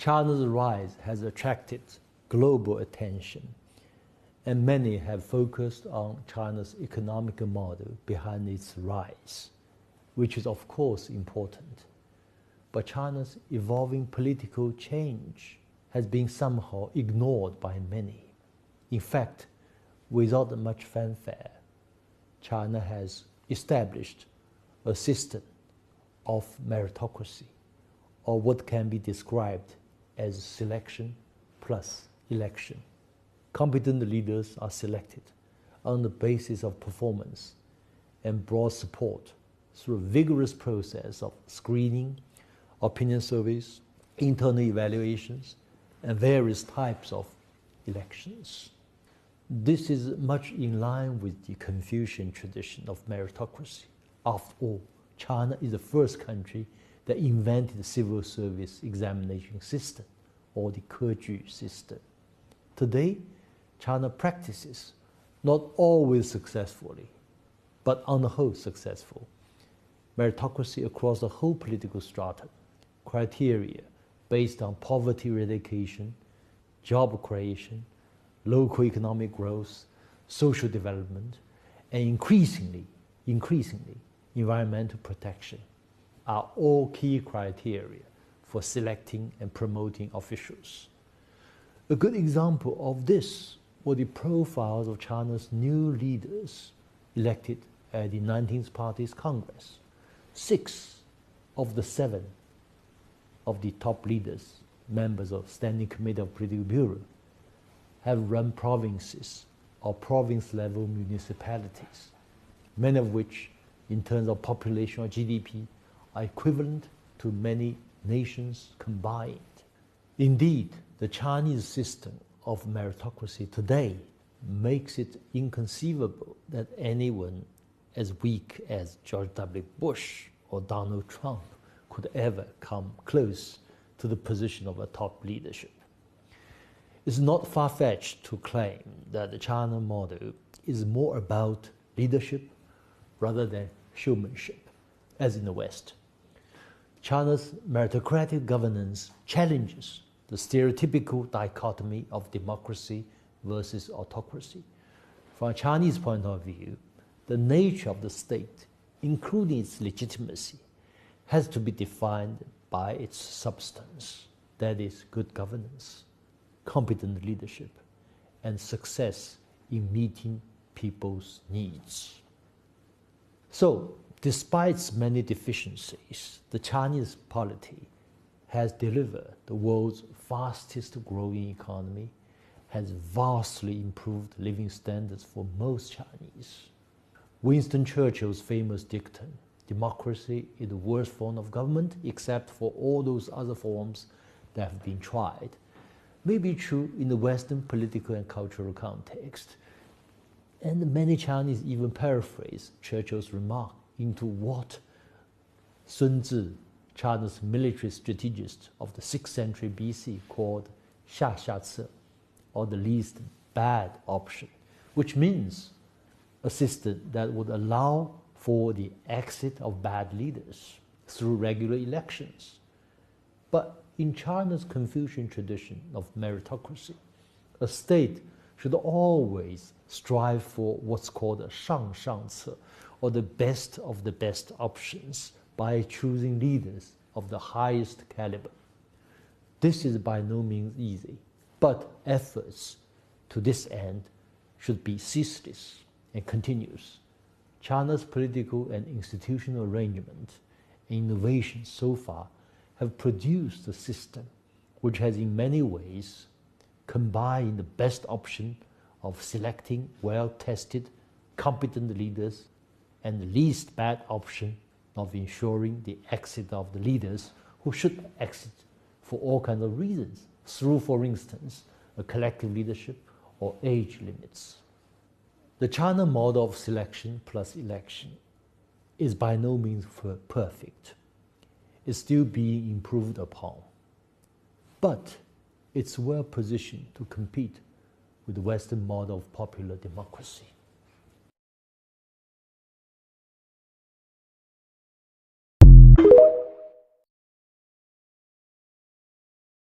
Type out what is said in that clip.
China's rise has attracted global attention, and many have focused on China's economic model behind its rise, which is of course important. But China's evolving political change has been somehow ignored by many. In fact, without much fanfare, China has established a system of meritocracy, or what can be described as selection plus election. Competent leaders are selected on the basis of performance and broad support through a vigorous process of screening, opinion surveys, internal evaluations, and various types of elections. This is much in line with the Confucian tradition of meritocracy. After all, China is the first country that invented the civil service examination system, or the Keju system. Today, China practices, not always successfully, but on the whole successful, meritocracy across the whole political stratum, criteria based on poverty eradication, job creation, local economic growth, social development, and increasingly, environmental protection are all key criteria for selecting and promoting officials. A good example of this were the profiles of China's new leaders elected at the 19th Party's Congress. 6 of the 7 of the top leaders, members of Standing Committee of Political Bureau, have run provinces or province-level municipalities, many of which, in terms of population or GDP, are equivalent to many nations combined. Indeed, the Chinese system of meritocracy today makes it inconceivable that anyone as weak as George W. Bush or Donald Trump could ever come close to the position of a top leadership. It's not far-fetched to claim that the China model is more about leadership rather than showmanship, as in the West. China's meritocratic governance challenges the stereotypical dichotomy of democracy versus autocracy. From a Chinese point of view, the nature of the state, including its legitimacy, has to be defined by its substance, that is, good governance, competent leadership, and success in meeting people's needs. So, despite its many deficiencies, the Chinese polity has delivered the world's fastest growing economy, has vastly improved living standards for most Chinese. Winston Churchill's famous dictum, democracy is the worst form of government except for all those other forms that have been tried, may be true in the Western political and cultural context. And many Chinese even paraphrase Churchill's remark into what Sun Tzu, China's military strategist of the 6th century BC, called 下下策, or the least bad option, which means a system that would allow for the exit of bad leaders through regular elections. But in China's Confucian tradition of meritocracy, a state should always strive for what's called a 上上策, or the best of the best options, by choosing leaders of the highest caliber. This is by no means easy, but efforts to this end should be ceaseless and continuous. China's political and institutional arrangement and innovation so far have produced a system which has in many ways combined the best option of selecting well-tested, competent leaders and the least bad option of ensuring the exit of the leaders who should exit for all kinds of reasons, through, for instance, a collective leadership or age limits. The China model of selection plus election is by no means perfect. It's still being improved upon. But it's well positioned to compete with the Western model of popular democracy.